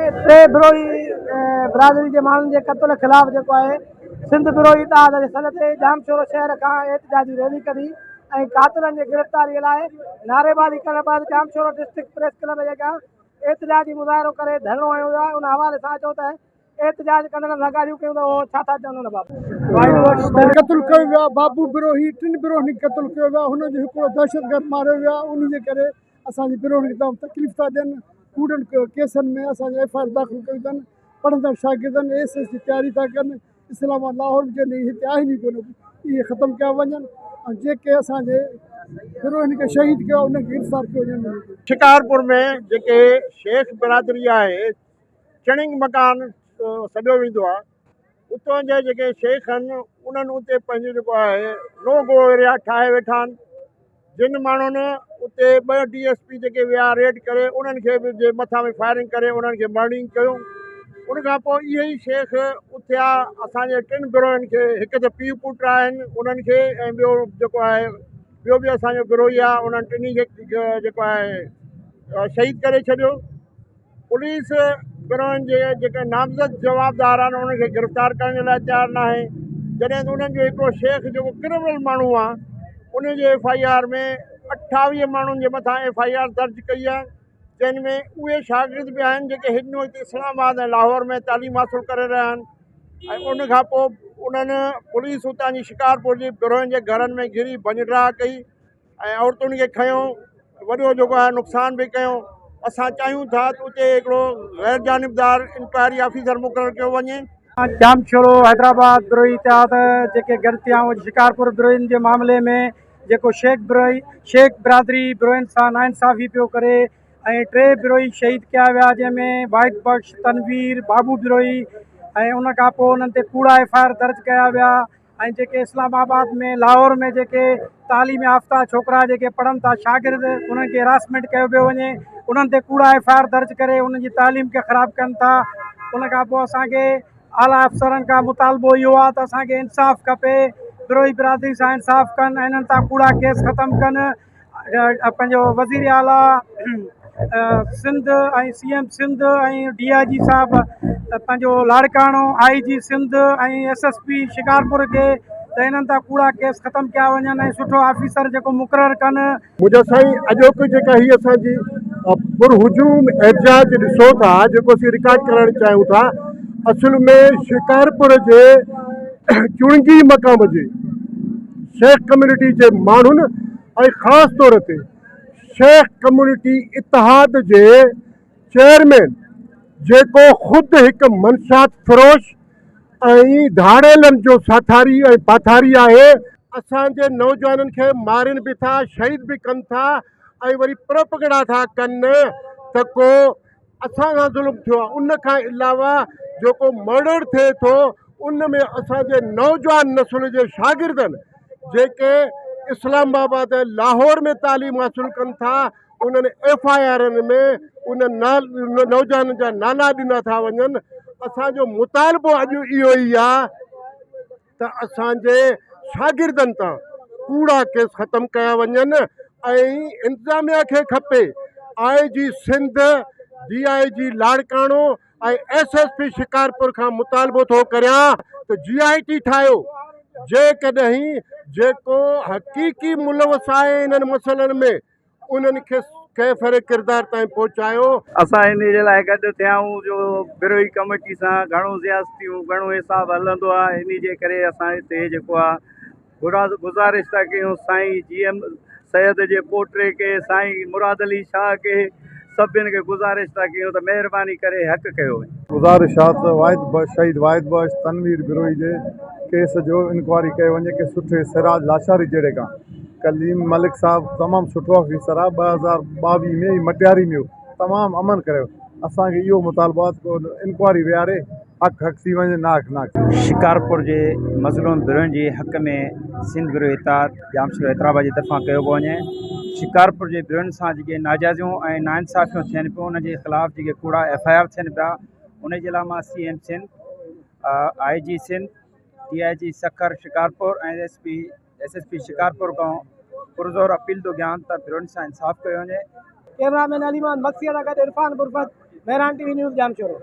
टे विरोही बिरादरी के माण्हुनि जे क़त्ल ख़िलाफ़ जेको आहे सिंध विरोही इतिहाद जे सॾ ते जामशोरो शहर खां एहतिजाजी रैली कढी ऐं कातिलनि जी गिरफ़्तारीअ लाइ नारेबाज़ी करण बैदि जामशोरो डिस्ट्रिक्ट प्रेस क्लब जे अॻियां एहतिजाजी मुज़ाहिरो करे धरणो हयो वियो आहे। उन हवाले सां चओ त एहतिजाज कंदड़ सां ॻाल्हियूं कयूं त उहो छा था चवनि उन बाबति। क़त्ल कयो वियो आहे। बाबू विरोही टिनि विरोही क़त्ल कयो वियो आहे। हुनजो हिकिड़ो दहशतगर्द मारियो वियो आहे। उन जे करे असांजी विरोही तकलीफ़ था ॾियनि। कूड़नि केसनि में असांजे एफ आई आर दाख़िल कयूं अथनि। पढ़ंदड़ शागिर्दनि एस जी तयारी था कनि। इस्लामाबाद लाहौर जे हिते आहिनि ई कोन, इहे ख़तमु कया वञनि ऐं जेके असांजे विरोहिन खे शहीद कयो आहे उनखे गिरफ़्तार कयो वञे। शिकारपुर में जेके शेख बिरादरी आहे, चणिंग मकान सॾियो वेंदो आहे, उतां जा जेके शेख आहिनि उन्हनि उते पंहिंजो जेको आहे नो गो एरिया ठाहे वेठा आहिनि। जिन माण्हुनि उते 2 DSP जेके विया रेड करे उन्हनि खे बि जे मथां में फायरिंग करे उन्हनि खे मर्डरिंग कयो। उन खां पोइ इहे ई शेख उथिया असांजे 3 विरोहिनि खे, हिकु त पीउ पुटु आहिनि उन्हनि खे, ऐं ॿियो जेको आहे ॿियो बि असांजो विरोही आहे, उन्हनि टिनी खे जेको आहे शहीद करे छॾियो। पुलिस विरोहिनि जे जेके नामज़द जवाबदार आहिनि उन्हनि खे गिरफ़्तार करण जे लाइ तयारु न आहे। जॾहिं त उन्हनि जो हिकिड़ो शेख जेको क्रिमिनल माण्हू आहे उन जे FIR में 28 माण्हुनि जे मथां FIR दर्ज कई आहे, जिन में उहे शागिर्द बि आहिनि जेके हिनों हिते इस्लामाबाद ऐं लाहौर में तालीम हासिल करे रहिया आहिनि। ऐं उन खां पोइ उन्हनि पुलिस उतां जी शिकारपुर जी विरोहिनि जे घरनि में घिरी भञड्रा कई ऐं औरतुनि खे खयों, वॾो जेको आहे नुक़सान बि कयूं। असां चाहियूं था त उते हिकिड़ो गैर जानिबदार इंक्वायरी ऑफिसर मुक़ररु कयो वञे। जामशोरो हैदराबाद विरोही इतिहाद जेके गॾु थिया शिकारपुर विरोहिनि जे मामले में जेको शेख बिरादरी विरोहिनि सां नाइंसाफ़ी पियो करे ऐं 3 विरोही शहीद कया विया, जंहिंमें वाहिद बख्श, तनवीर, बाबू विरोही, ऐं उन खां पोइ उन्हनि ते कूड़ा FIR दर्ज कया विया। ऐं जेके इस्लामाबाद में लाहौर में जेके तालीम याफ़्ता छोकिरा जेके पढ़नि था शागिर्द, उन्हनि खे हिरासमेंट कयो पियो वञे, उन्हनि ते कूड़ा FIR दर्ज करे उन्हनि जी तालीम खे ख़राबु कनि था। उन खां पोइ असांखे आला अफ़सरनि खां मुतालबो इहो आहे त असांखे इंसाफ़ खपे, विरोही बिरादरी सां इंसाफ़ कनि ऐं इन्हनि तां कूड़ा केस ख़तमु कनि। पंहिंजो वज़ीर आला सिंध ऐं CM सिंध ऐं DIG साहिबु पंहिंजो लाड़काणो IG सिंध ऐं SSP शिकारपुर खे त इन्हनि तां कूड़ा केस ख़तमु कया वञनि ऐं सुठो ऑफिसर जेको मुक़ररु कनि। मुंहिंजा साईं अॼोकी जेका हीअ असांजी पुरहुजूम एहतिजाज ॾिसो था, जेको असीं रिकॉर्ड करणु चाहियूं था, असल में शिकारपुर जे चुणगी मक़ाम जे शेख कम्यूनिटी जे माण्हुनि ऐं ख़ासि तौर ते शेख कम्यूनिटी इतिहाद जे चेयरमैन जेको ख़ुदि हिकु मनशात फ़रोश ऐं धाड़ेलनि जो साथारी ऐं पाथारी आहे, असांजे नौजवाननि खे मारनि बि था, शहीद बि कनि था ऐं वरी प्रोपगंडा था कनि त को असां खां ज़ुल्म थियो आहे। उन खां अलावा जेको मर्डर थिए थो उन में असांजे नौजवान नस्ल जे शागिर्दनि जेके इस्लामाबाद ऐं लाहौर में तालीम हासिल कनि था, उन्हनि FIR में उन नौजवाननि जा नाला ॾिना था वञनि। असांजो मुतालबो अॼु इहो ई आहे त असांजे शागिर्दनि तां कूड़ा केस ख़तमु कया वञनि ऐं इंतिज़ामिया खे खपे IG सिंध, DIG लाड़काणो ऐं SSP शिकारपुर खां मुतालबो थो करियां त GIT ठाहियो, जेकॾहिं जेको हक़ीक़ी मुलवस आहे इन्हनि मसइलनि में उन्हनि खे कैफ़र किरदार ताईं पहुचायो। असां इन जे लाइ गॾु थिया आहियूं जो विरोही कमेटी सां घणो ज़ियादतियूं घणो हिसाबु हलंदो आहे। इन जे करे असां हिते जेको आहे गुज़ारिश था कयूं साईं GM सैयद जे पोटे खे, साईं मुराद अली शाह खे, सभिनि खे गुज़ारिश था कयूं त महिरबानी करे हक़ कयो वञे। गुज़ारिश आहे त शहीद वाहिद बख्श तनवीर विरोही जे केस जो इंक्वायरी कयो वञे कि सुठे सिराज लाशारी जहिड़े खां कलीम मलिक साहब तमामु सुठो ऑफिसर आहे, 2022 में मटियारी में तमामु अमन कयो। असांखे इहो मुतालबो आहे इंक्वायरी विहारे हक़ थी वञे, नाक शिकारपुर जे मज़लूम विरोहिनि जे हक़ में सिंध विरोही इतिहाद जामशोरो हैदराबाद जी तरफ़ां कयो पियो वञे। शिकारपुर जे विरोहिनि सां जेके नाजाइज़ियूं ऐं नाइंसाफ़ियूं थियनि पियूं, उन जे ख़िलाफ़ु जेके कूड़ा FIR थियनि पिया, उन जे लाइ मां CM Sindh, IG Sindh, DIG Sukkur Shikarpur ऐं SSP शिकारपुर खां पुरज़ोर अपील थो कयां त विरोहिनि सां इंसाफ़ कयो वञे। कैमरामैन अलीमान बख्शी सां गॾु इरफान बुरफत, मेहरान टीवी न्यूज़ जामशोरो।